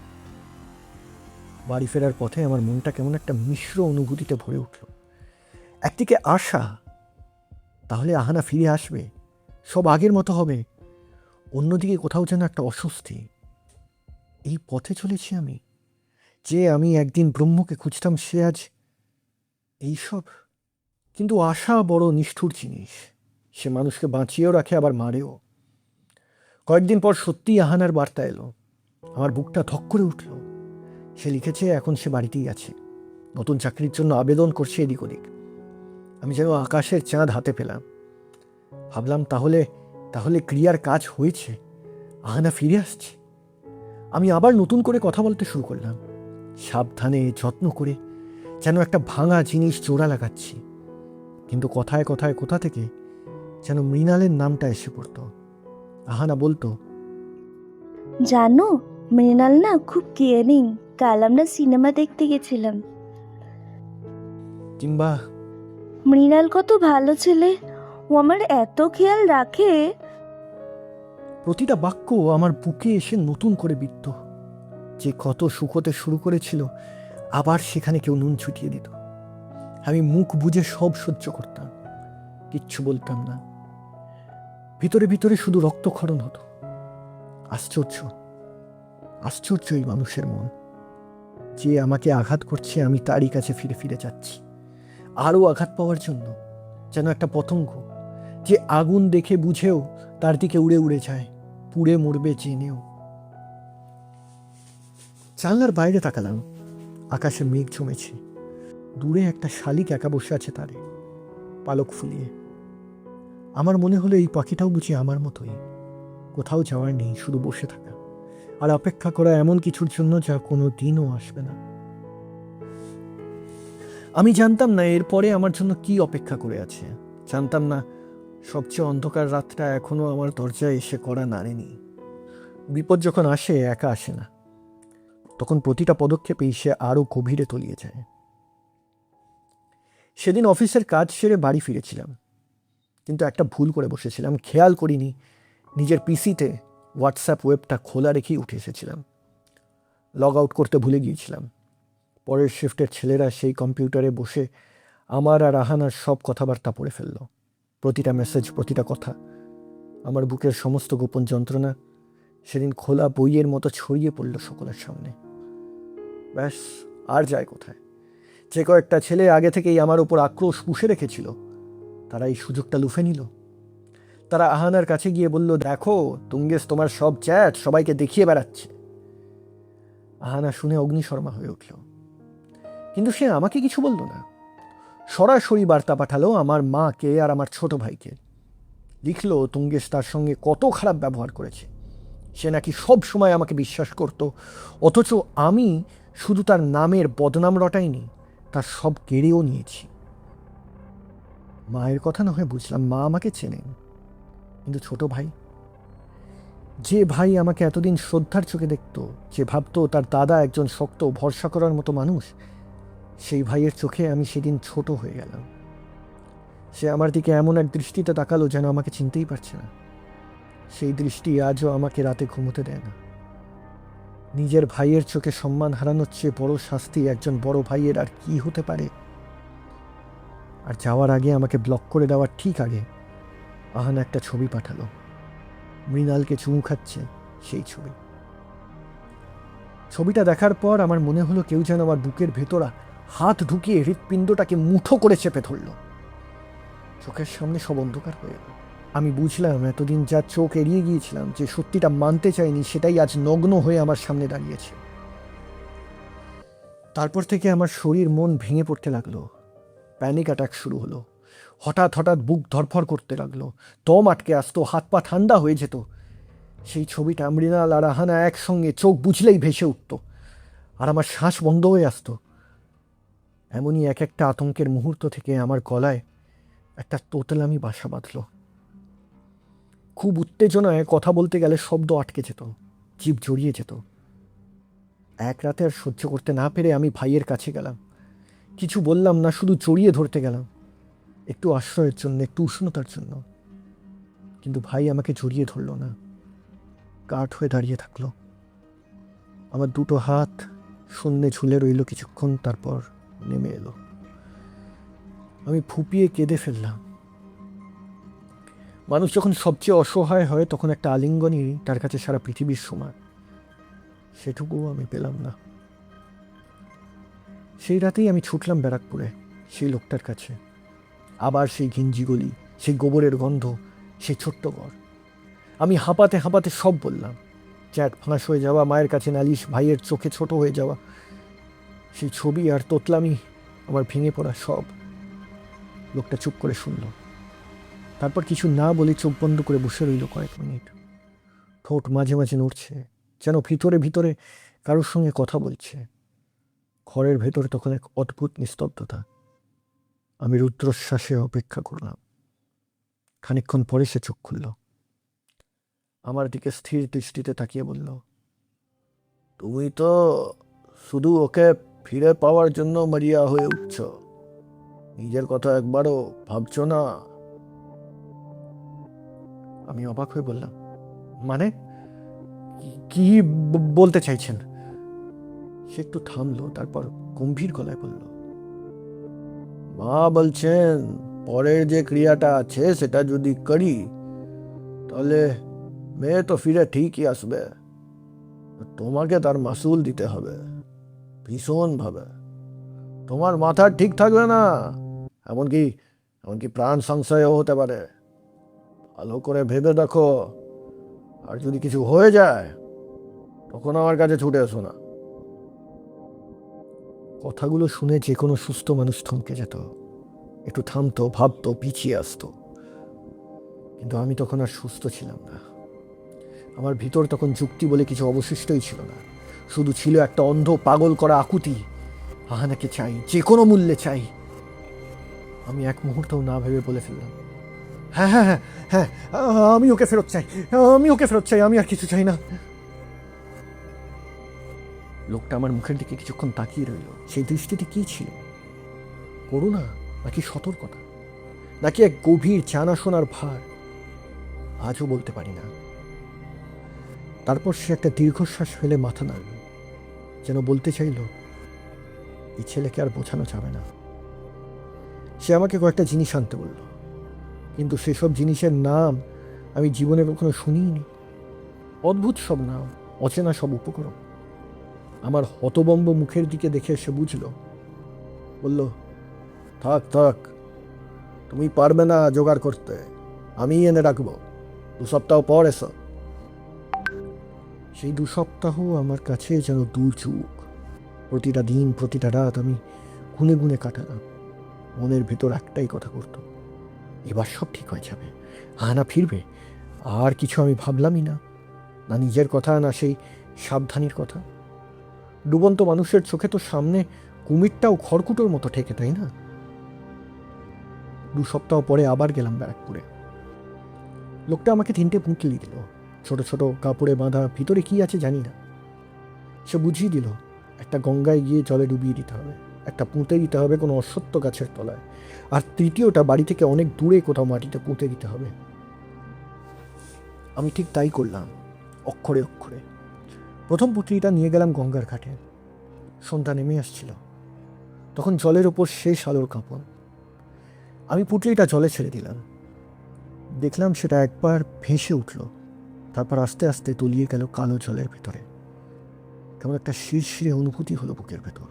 বাড়ি ফেরার পথে আমার মনটা কেমন একটা মিশ্র অনুভূতিতে ভরে উঠল। একদিকে আশা, তাহলে আহানা ফিরে আসবে, সব আগের মতো হবে। অন্যদিকে কোথাও যেন একটা অস্বস্তি। এই পথে চলেছি আমি, যে আমি একদিন ব্রহ্মকে খুঁজতাম, সে আজ এইসব। কিন্তু আশা বড় নিষ্ঠুর জিনিস, সে মানুষকে বাঁচিয়েও রাখে আবার মারেও। কয়েকদিন পর সত্যিই আহানার বার্তা এলো। আমার বুকটা ধক করে উঠল। সে লিখেছে এখন সে বাড়িতেই আছে, নতুন চাকরির জন্য আবেদন করছে এদিক ওদিক। আমি যেন আকাশের চাঁদ হাতে পেলাম। ভাবলাম তাহলে ক্রিয়ার কাজ হয়েছে, আহানা ফিরে আসছে। আমি আবার নতুন করে কথা বলতে শুরু করলাম, সাবধানে যত্ন করে, যেন একটা ভাঙা জিনিস জোড়া লাগাচ্ছি। কিন্তু কথায় কথায় কোথা থেকে যেন মৃণালের নামটা এসে পড়তো। আহানা বলতো, জানো, মৃণাল না খুব কেয়ারিং, কাল আমরা সিনেমা দেখতে গেছিলাম। কিংবা মৃণাল কত ভালো ছেলে, ও আমার এত খেয়াল রাখে। প্রতিটা বাক্য আমার বুকে এসে নতুন করে বিদ্ধ। যে কত সুখতে শুরু করেছিল, আবার সেখানে কেউ নুন ছুটিয়ে দিত। আমি মুখ বুজে সব সহ্য করতাম, কিচ্ছু বলতাম না। ভিতরে ভিতরে শুধু রক্তক্ষরণ হতো। আশ্চর্য এই মানুষের মন। যে আমাকে আঘাত করছে, আমি তারই কাছে ফিরে ফিরে যাচ্ছি, আরও আঘাত পাওয়ার জন্য। যেন একটা পতঙ্গ, যে আগুন দেখে বুঝেও তার দিকে উড়ে উড়ে যায়, পুড়ে মরবে জেনেও। জানলার বাইরে তাকালাম, আকাশে মেঘ জমেছে। দূরে একটা শালিক একা বসে আছে তারে, পালক ফুলিয়ে। আমার মনে হলো এই পাখিটাও বুঝি আমার মতোই, কোথাও যাওয়ার নেই, শুধু বসে থাকা আর অপেক্ষা করা এমন কিছুর জন্য যা কোনো দিনও আসবে না। আমি জানতাম না এরপরে আমার জন্য কি অপেক্ষা করে আছে। জানতাম না সবচেয়ে অন্ধকার রাতটা এখনো আমার দরজায় এসে কড়া নাড়েনি। বিপদ যখন আসে একা আসে না, তখন প্রতিটা পদক্ষেপেই সে আরও গভীরে তলিয়ে যায়। সেদিন অফিসের কাজ সেরে বাড়ি ফিরেছিলাম, কিন্তু একটা ভুল করে বসেছিলাম। খেয়াল করিনি নিজের পিসিতে হোয়াটসঅ্যাপ ওয়েবটা খোলা রেখেই উঠে এসেছিলাম। লগ আউট করতে ভুলে গিয়েছিলাম। পরের শিফটের ছেলেরা সেই কম্পিউটারে বসে আমার আর আহানার সব কথাবার্তা পড়ে ফেলল। প্রতিটা মেসেজ, প্রতিটা কথা, আমার বুকের সমস্ত গোপন যন্ত্রণা সেদিন খোলা বইয়ের মতো ছড়িয়ে পড়ল সকলের সামনে। ব্যাস, আর যায় কোথায়? যে কয়েকটা ছেলে আগে থেকেই আমার ওপর আক্রোশ পুষে রেখেছিল, তারা এই সুযোগটা লুফে নিল। তারা আহানার কাছে গিয়ে বলল, দেখো তুঙ্গেশ তোমার সব চ্যাট সবাইকে দেখিয়ে বেড়াচ্ছে। আহানা শুনে অগ্নিশর্মা হয়ে উঠল, কিন্তু সে আমাকে কিছু বলল না। সরাসরি বার্তা পাঠালো আমার মাকে আর আমার ছোট ভাইকে। লিখলো তুঙ্গেশ তার সঙ্গে কত খারাপ ব্যবহার করেছে। সে নাকি সব সময় আমাকে বিশ্বাস করত, অথচ আমি শুধু তার নামের বদনাম রটাইনি, তার সব কেড়েও নিয়েছি। মায়ের কথা না হয় বুঝলাম, মা আমাকে চেনেন, কিন্তু ছোট ভাই, যে ভাই আমাকে এতদিন শ্রদ্ধার চোখে দেখত, যে ভাবতো তার দাদা একজন শক্ত ভরসা করার মতো মানুষ, সেই ভাইয়ের চোখে আমি সেদিন ছোট হয়ে গেলাম। সে আমার দিকে এমন এক দৃষ্টিতে তাকালো যেন আমাকে চিনতেই পারছে না। সেই দৃষ্টি আজও আমাকে রাতে ঘুমোতে দেয় না। নিজের ভাইয়ের চোখে সম্মান হারানোর চেয়ে বড় শাস্তি একজন বড় ভাইয়ের আর কি হতে পারে? আর যাওয়ার আগে, আমাকে ব্লক করে দেওয়ার ঠিক আগে, আহানা একটা ছবি পাঠালো। মৃণালকে চুমু খাচ্ছে সেই ছবি। ছবিটা দেখার পর আমার মনে হলো কেউ যেন আমার বুকের ভেতরা হাত ঢুকিয়ে হৃৎপিণ্ডটাকে মুঠো করে চেপে ধরল। চোখের সামনে সব অন্ধকার হয়ে গেল। আমি বুঝলাম এতদিন যা চোখ এড়িয়ে গিয়েছিলাম, যে সত্যিটা মানতে চাইনি, সেটাই আজ নগ্ন হয়ে আমার সামনে দাঁড়িয়েছে। তারপর থেকে আমার শরীর মন ভেঙে পড়তে লাগলো। প্যানিক অ্যাটাক শুরু হলো। হঠাৎ হঠাৎ বুক ধরফর করতে লাগলো, দম আটকে আসতো, হাত পা ঠান্ডা হয়ে যেত। সেই ছবিটা মৃণাল আর আহানা একসঙ্গে চোখ বুঝলেই ভেসে উঠত, আর আমার শ্বাস বন্ধ হয়ে আসতো। এমনই এক একটা আতঙ্কের মুহূর্ত থেকে আমার গলায় একটা তোতলামি বাসা বাঁধল। খুব উত্তেজনায় কথা বলতে গেলে শব্দ আটকে যেত, জিভ জড়িয়ে যেত। এক রাতে আর সহ্য করতে না পেরে আমি ভাইয়ের কাছে গেলাম। কিছু বললাম না, শুধু জড়িয়ে ধরতে গেলাম, একটু আশ্রয়ের জন্য, একটু উষ্ণতার জন্য। কিন্তু ভাই আমাকে জড়িয়ে ধরল না, কাঠ হয়ে দাঁড়িয়ে থাকলো। আমার দুটো হাত শূন্যে ঝুলে রইল কিছুক্ষণ, তারপর নেমে এলো। আমি ফুপিয়ে কেঁদে ফেললাম। মানুষ যখন সবচেয়ে অসহায় হয়, তখন একটা আলিঙ্গনই তার কাছে সারা পৃথিবীর সমান। সেটুকুও আমি পেলাম না। সেই রাতেই আমি ছুটলাম ব্যারাকপুরে, সেই লোকটার কাছে। আবার সেই ঘিঞ্জি গলি, সেই গোবরের গন্ধ, সেই ছোট্ট ঘর। আমি হাঁপাতে হাঁপাতে সব বললাম। চ্যাট ফাঁস হয়ে যাওয়া, মায়ের কাছে নালিশ, ভাইয়ের চোখে ছোট হয়ে যাওয়া, সেই ছবি আর তোতলামি, আমার ভেঙে পড়া সব। লোকটা চুপ করে শুনল, তারপর কিছু না বলে চোখ বন্ধ করে বসে রইল কয়েক মিনিট। ঠোঁট মাঝে মাঝে নড়ছে, যেন ভিতরে ভিতরে কারোর সঙ্গে কথা বলছে। ঘরের ভেতরে তখন এক অদ্ভুত নিস্তব্ধতা। আমি রুদ্রশ্বাসে অপেক্ষা করলাম। খানিকক্ষণ পরে সে চোখ খুলল, আমার দিকে স্থির দৃষ্টিতে তাকিয়ে বলল, তুমি তো শুধু ওকে ফিরে পাওয়ার জন্য মরিয়া হয়ে উঠছ, নিজের কথা একবারও ভাবছো না? আমি অবাক হয়ে বললাম, মানে কি বলতে চাইছেন? সে একটু থামলো, তারপর গম্ভীর গলায় বলল, মা বলছেন পরের যে ক্রিয়াটা আছে সেটা যদি করি, তাহলে মেয়ে তো ফিরে ঠিকই আসবে। তোমাকে তার মাসুল দিতে হবে ভীষণ ভাবে। তোমার মাথা ঠিক থাকবে না, এমনকি এমনকি প্রাণ সংশয়ও হতে পারে। ভালো করে ভেবে দেখো, আর যদি কিছু হয়ে যায় তখন আমার কাছে ছুটে এসো না। কথাগুলো শুনে যে কোনো সুস্থ মানুষ থমকে যেত, একটু থামতো, ভাবতো, পিছিয়ে আসতো। কিন্তু আমি তখন আর সুস্থ ছিলাম না। আমার ভিতর তখন যুক্তি বলে কিছু অবশিষ্টই ছিল না। শুধু ছিল একটা অন্ধ পাগল করা আকুতি। আহানাকে চাই, যে কোনো মূল্যে চাই। আমি এক মুহূর্তও না ভেবে বলে ফেললাম, হ্যাঁ হ্যাঁ হ্যাঁ হ্যাঁ, আমি ওকে ফেরত চাই, আমি ওকে ফেরত চাই, আমি আর কিছু চাই না। লোকটা আমার মুখের দিকে কিছুক্ষণ তাকিয়ে রইল। সেই দৃষ্টিটি কি ছিল? করুণা নাকি সতর্কতা, নাকি এক গভীর জানাশোনার ভার? আজও বলতে পারি না। তারপর সে একটা দীর্ঘশ্বাস ফেলে মাথা নাড়ল, যেন বলতে চাইল এই ছেলেকে আর বোঝানো যাবে না। সে আমাকে কয়েকটা জিনিস আনতে বলল, কিন্তু সেসব জিনিসের নাম আমি জীবনে কখনো শুনিনি। অদ্ভুত সব নাম, অচেনা সব উপকরণ। আমার হতবম্ব মুখের দিকে দেখে সে বুঝল, বলল, থাক থাক, তুমি পারবে না জোগাড় করতে, আমি এনে রাখবো, 2 সপ্তাহ পর এসো। সেই 2 সপ্তাহ আমার কাছে যেন দুযুগ। প্রতিটা দিন, প্রতিটা রাত আমি গুনে গুনে কাটালাম। মনের ভেতর একটাই কথা করত, এবার সব ঠিক হয়ে যাবে, আনা ফিরবে। আর কিছু আমি ভাবলামই না, না নিজের কথা, না সেই সাবধানীর কথা। ডুবন্ত মানুষের চোখে তো সামনে কুমিরটাও খড়কুটোর মতো ঠেকে, তাই না? 2 সপ্তাহ পরে আবার গেলাম ব্যারাকপুরে। লোকটা আমাকে 3টে পুঁটলি দিল, ছোট ছোট কাপড়ে বাঁধা। ভিতরে কি আছে জানি না। সে বুঝিয়ে দিল, একটা গঙ্গায় গিয়ে জলে ডুবিয়ে দিতে হবে, একটা পুঁতে দিতে হবে কোনো অশ্বত্থ গাছের তলায়, আর তৃতীয়টা বাড়ি থেকে অনেক দূরে কোথাও মাটিতে পুঁতে দিতে হবে। আমি ঠিক তাই করলাম, অক্ষরে অক্ষরে। প্রথম পুঁটলিটা নিয়ে গেলাম গঙ্গার ঘাটে। সন্ধ্যা নেমে আসছিল, তখন জলের ওপর শেষ আলোর কাঁপন। আমি পুঁটলিটা জলে ছেড়ে দিলাম। দেখলাম সেটা একবার ভেসে উঠল, তারপর আস্তে আস্তে তলিয়ে গেল কালো জলের ভেতরে। কেমন একটা শিরশিরে অনুভূতি হলো বুকের ভেতর।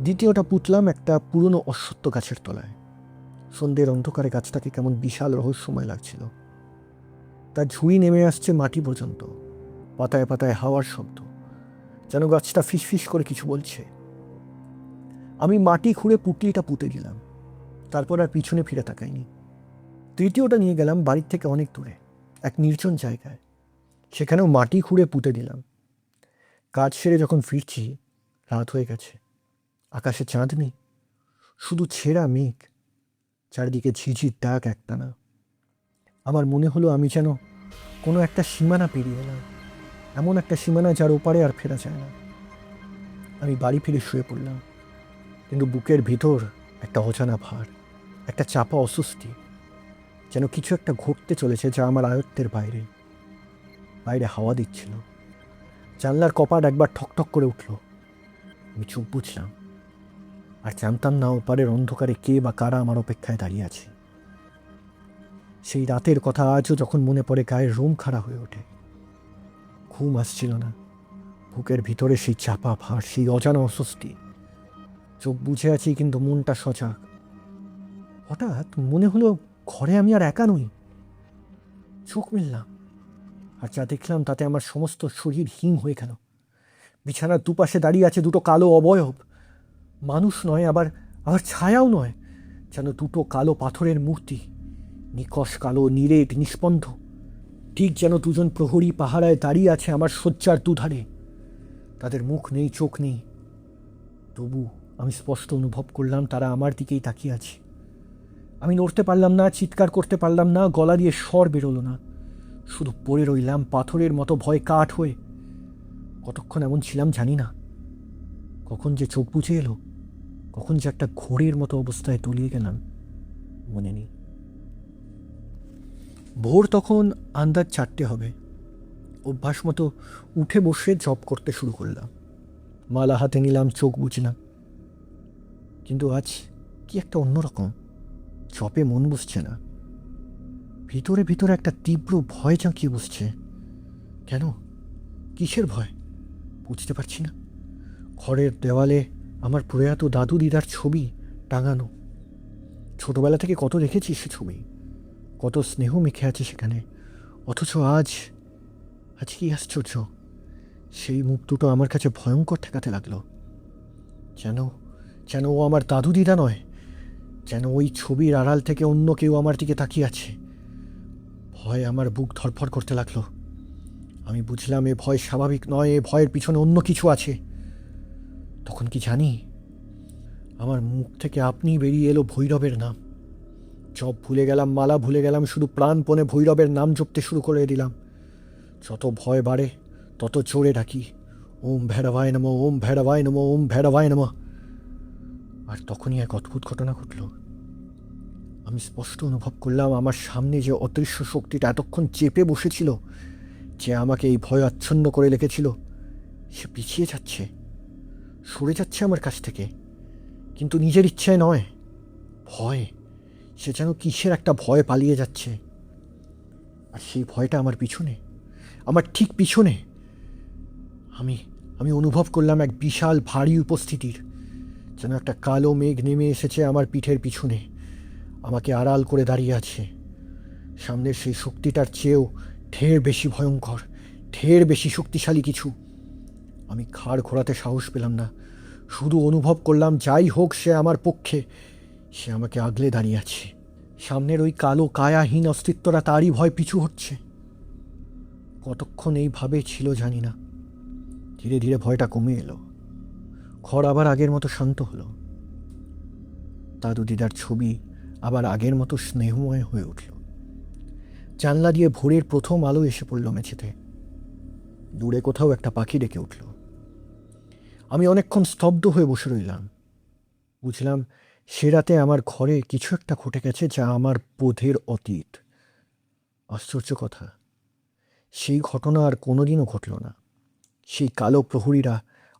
দ্বিতীয়টা পুঁতলাম একটা পুরনো অশ্বত্থ গাছের তলায়। সন্ধ্যের অন্ধকারে গাছটাকে কেমন বিশাল রহস্যময় লাগছিল। তার ঝুড়ি নেমে আসছে মাটি পর্যন্ত, পাতায় পাতায় হাওয়ার শব্দ, যেন গাছটা ফিসফিস করে কিছু বলছে। আমি মাটি খুঁড়ে পুঁটলিটা পুঁতে দিলাম, তারপর আর পিছনে ফিরে তাকাইনি। তৃতীয়টা নিয়ে গেলাম বাড়ির থেকে অনেক দূরে, এক নির্জন জায়গায়। সেখানেও মাটি খুঁড়ে পুঁতে দিলাম। কাজ সেরে যখন ফিরছি, রাত হয়ে গেছে। আকাশে চাঁদ নেই, শুধু ছেঁড়া মেঘ, চারিদিকে ঝিঝির ডাক একটানা। আমার মনে হলো আমি যেন কোনো একটা সীমানা পেরিয়ে এলাম, এমন একটা সীমানা যার ওপারে আর ফেরা যায় না। আমি বাড়ি ফিরে শুয়ে পড়লাম, কিন্তু বুকের ভিতর একটা অজানা ভার, একটা চাপা অস্বস্তি, যেন কিছু একটা ঘটতে চলেছে যা আমার আয়ত্তের বাইরে। বাইরে হাওয়া দিচ্ছিল, জানলার কপাট একবার ঠকঠক করে উঠল। আমি চোখ বুঝলাম, আর জানতাম না ওপারের অন্ধকারে কে বা কারা আমার অপেক্ষায় দাঁড়িয়ে আছে। সেই রাতের কথা আজও যখন মনে পড়ে গায়ের রোম খাড়া হয়ে ওঠে। ঘুম আসছিল না, বুকের ভিতরে সেই চাপা ভার, সেই অজানা অস্বস্তি। চোখ বুঝে আছি কিন্তু মনটা সজাগ। হঠাৎ মনে হলো ঘরে আমি আর একা নই। চোখ মেললাম, আর যা দেখলাম তাতে আমার সমস্ত শরীর হিম হয়ে গেল। বিছানার দুপাশে দাঁড়িয়ে আছে 2টো কালো অবয়ব। মানুষ নয়, আবার আবার ছায়াও নয়, যেন 2টো কালো পাথরের মূর্তি, নিকষ কালো, নিরেট, নিস্পন্দ। ঠিক যেন 2জন প্রহরী পাহারায় দাঁড়িয়ে আছে আমার শয্যার দুধারে। তাদের মুখ নেই, চোখ নেই, তবু আমি স্পষ্ট অনুভব করলাম তারা আমার দিকেই তাকিয়ে আছে। আমি নড়তে পারলাম না, চিৎকার করতে পারলাম না, গলা দিয়ে স্বর বেরোলো না। শুধু পড়ে রইলাম পাথরের মতো, ভয় কাঠ হয়ে। কতক্ষণ এমন ছিলাম জানি না। কখন যে চোখ বুজে এলো, কখন যে একটা ঘোরের মতো অবস্থায় তলিয়ে গেলাম, মনে নেই। ভোর তখন আন্দাজ 4টে হবে। অভ্যাস মতো উঠে বসে জব করতে শুরু করলাম। মালা হাতে নিলাম, চোখ বুঝলাম। কিন্তু আজ কি একটা অন্যরকম, জপে মন বসছে না। ভিতরে ভিতরে একটা তীব্র ভয় জাঁকিয়ে বসছে। কেন? কিসের ভয়? বুঝতে পারছি না। ঘরের দেওয়ালে আমার প্রয়াত দাদু দিদার ছবি টাঙানো। ছোটবেলা থেকে কত দেখেছি সে ছবি, কত স্নেহ মেখে আছে সেখানে। অথচ আজ কি আশ্চর্য, সেই মুখ দুটো আমার কাছে ভয়ঙ্কর ঠেকাতে লাগলো। যেন ও আমার দাদু দিদা নয়, যেন ওই ছবির আড়াল থেকে অন্য কেউ আমার দিকে তাকিয়ে আছে। ভয় আমার বুক ধড়ফড় করতে লাগলো। আমি বুঝলাম এ ভয় স্বাভাবিক নয়, এ ভয়ের পিছনে অন্য কিছু আছে। তখন কি জানি, আমার মুখ থেকে আপনি বেরিয়ে এলো ভৈরবের নাম। জপ ভুলে গেলাম, মালা ভুলে গেলাম, শুধু প্রাণপণে ভৈরবের নাম জপতে শুরু করে দিলাম। যত ভয় বাড়ে তত জোরে ডাকি, ওম ভৈরবায় নমঃ, ওম ভৈরবায় নমঃ, ওম ভৈরবায় নমঃ। আর তখনই এক অদ্ভুত ঘটনা ঘটল। আমি স্পষ্ট অনুভব করলাম আমার সামনে যে অদৃশ্য শক্তিটা এতক্ষণ চেপে বসেছিল, যে আমাকে এই ভয় আচ্ছন্ন করে রেখেছিল, সে পিছিয়ে যাচ্ছে, সরে যাচ্ছে আমার কাছ থেকে, কিন্তু নিজের ইচ্ছায় নয়, ভয়। সে যেন কিসের একটা ভয় পালিয়ে যাচ্ছে। আর সেই ভয়টা আমার পিছনে, আমার ঠিক পিছনে। আমি আমি অনুভব করলাম এক বিশাল ভারী উপস্থিতির, যেন একটা কালো মেঘ নেমে এসেছে আমার পিঠের পিছনে, আমাকে আড়াল করে দাঁড়িয়ে আছে। সামনের সেই শক্তিটার চেয়েও ঢের বেশি ভয়ঙ্কর, ঢের বেশি শক্তিশালী কিছু। আমি ঘাড় ঘোরাতে সাহস পেলাম না, শুধু অনুভব করলাম যাই হোক সে আমার পক্ষে, সে আমাকে আগলে দাঁড়িয়ে আছে। সামনের ওই কালো কায়াহীন অস্তিত্বটা তারই ভয় পিছু হচ্ছে। কতক্ষণ এইভাবে ছিল জানি না। ধীরে ধীরে ভয়টা কমে এলো, ঘর আবার আগের মতো শান্ত হলো। দাদু দিদার ছবি আবার আগের মতো স্নেহময় হয়ে উঠল। জানলা দিয়ে ভোরের প্রথম আলো এসে পড়ল মেঝেতে। দূরে কোথাও একটা পাখি ডেকে উঠল। আমি অনেকক্ষণ স্তব্ধ হয়ে বসে রইলাম। বুঝলাম সে রাতে আমার ঘরে কিছু একটা ঘটে গেছে যা আমার বোধের অতীত। আশ্চর্য কথা, সেই ঘটনা আর কোনোদিনও ঘটল না। সেই কালো প্রহরীরা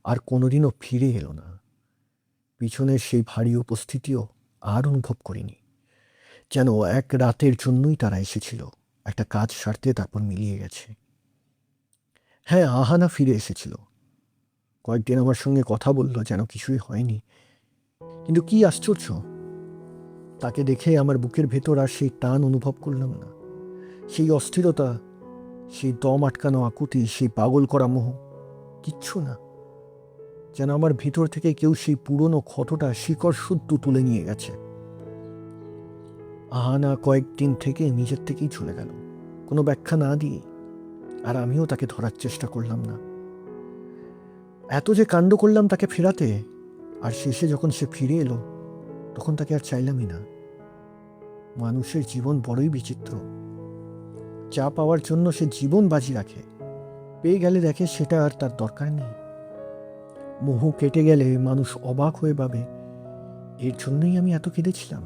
আর কোনোদিনও ফিরে এলো না। পিছনের সেই ভারী উপস্থিতিও আর অনুভব করিনি। যেন এক রাতের জন্যই তারা এসেছিল, একটা কাজ সারতে, তারপর মিলিয়ে গেছে। হ্যাঁ, আহানা ফিরে এসেছিল, কয়েকদিন আমার সঙ্গে কথা বলল, যেন কিছুই হয়নি। কিন্তু কি আশ্চর্য, তাকে দেখে আমার বুকের ভেতর আর সেই টান অনুভব করলাম না, সেই অস্থিরতা, সেই দম আটকানো আকুতি, সেই পাগল করা মোহ, কিচ্ছু না। যেন আমার ভিতর থেকে কেউ সেই পুরনো ক্ষতটা শিকড় শুদ্ধ তুলে নিয়ে গেছে। আহানা কয়েকদিন থেকে নিজের থেকেই চলে গেল, কোনো ব্যাখ্যা না দিয়ে। আর আমিও তাকে ধরার চেষ্টা করলাম না। এত যে কাণ্ড করলাম তাকে ফেরাতে, আর শেষে যখন সে ফিরে এলো, তখন তাকে আর চাইলামই না। মানুষের জীবন বড়ই বিচিত্র। যা পাওয়ার জন্য সে জীবন বাজি রাখে, পেয়ে গেলে দেখে সেটা আর তার দরকার নেই। মোহ কেটে গেলে মানুষ অবাক হয়ে ভাবে, এর জন্যই আমি এত কেঁদেছিলাম।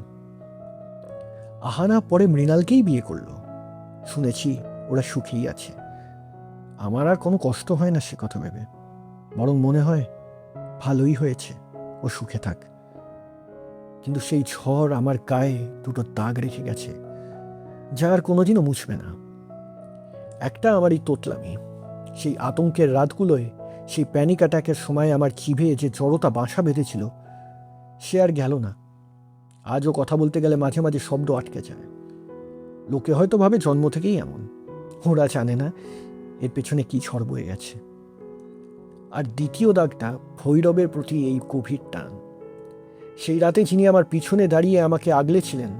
আহানা পরে মৃণালকেই বিয়ে করলো, শুনেছি ওরা সুখেই আছে। আমার আর কোনো কষ্ট হয় না সে কথা ভেবে, বরং মনে হয় ভালোই হয়েছে, ও সুখে থাক। কিন্তু সেই ঝড় আমার গায়ে দুটো দাগ রেখে গেছে, যা আর কোনোদিনও মুছবে না। একটা আমার এই তোতলামি, সেই আতঙ্কের রাতগুলোয়, সেই প্যানিক অ্যাটাকের সময় আমার জিভে যে জড়তা বাসা বেঁধেছিল, সে আর গেল না। আজও কথা বলতে গেলে মাঝে মাঝে শব্দ আটকে যায়। লোকে হয়তো ভাবে জন্ম থেকেই এমন, ওরা জানে না এর পেছনে কি ঝড় বয়ে গেছে। আর দ্বিতীয় দাগটা ভৈরবের প্রতি এই গভীর টান। সেই রাতে যিনি আমার পিছনে দাঁড়িয়ে আমাকে আগলেছিলেন,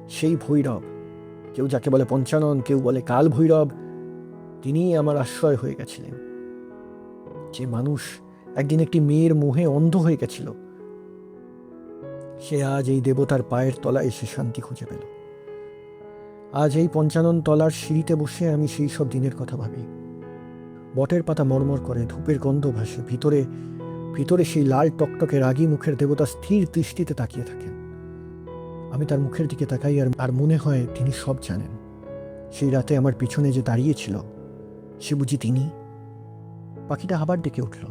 সেই ভৈরব, কেউ যাকে বলে পঞ্চানন, কেউ বলে কাল ভৈরব, তিনিই আমার আশ্রয় হয়ে গেছিলেন। যে মানুষ একদিন একটি মেয়ের মোহে অন্ধ হয়ে গেছিল, সে আজ এই দেবতার পায়ের তলায় এসে শান্তি খুঁজে পেল। আজ এই পঞ্চানন তলার সিঁড়িতে বসে আমি সেই সব দিনের কথা ভাবি। বটের পাতা মরমর করে, ধূপের গন্ধ ভাসে, ভিতরে ভিতরে সেই লাল টকটকে রাগী মুখের দেবতা স্থির দৃষ্টিতে তাকিয়ে থাকেন। আমি তার মুখের দিকে তাকাই, আর মনে হয় তিনি সব জানেন। সেই রাতে আমার পিছনে যে দাঁড়িয়েছিল, সে বুঝি তিনি। পাখিটা আবার ডেকে উঠল।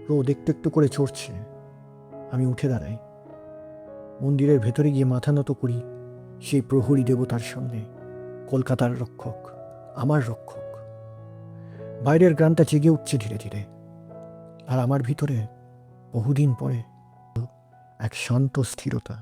রোদ একটু একটু করে চড়ছে। আমি উঠে দাঁড়াই, মন্দিরের ভেতরে গিয়ে মাথা নত করি সেই প্রহরী দেবতার সামনে, কলকাতার রক্ষক, আমার রক্ষক। বাইরের গ্রামটা জেগে উঠছে ধীরে ধীরে, আর আমার ভিতরে বহুদিন পরে এক শান্ত স্থিরতা।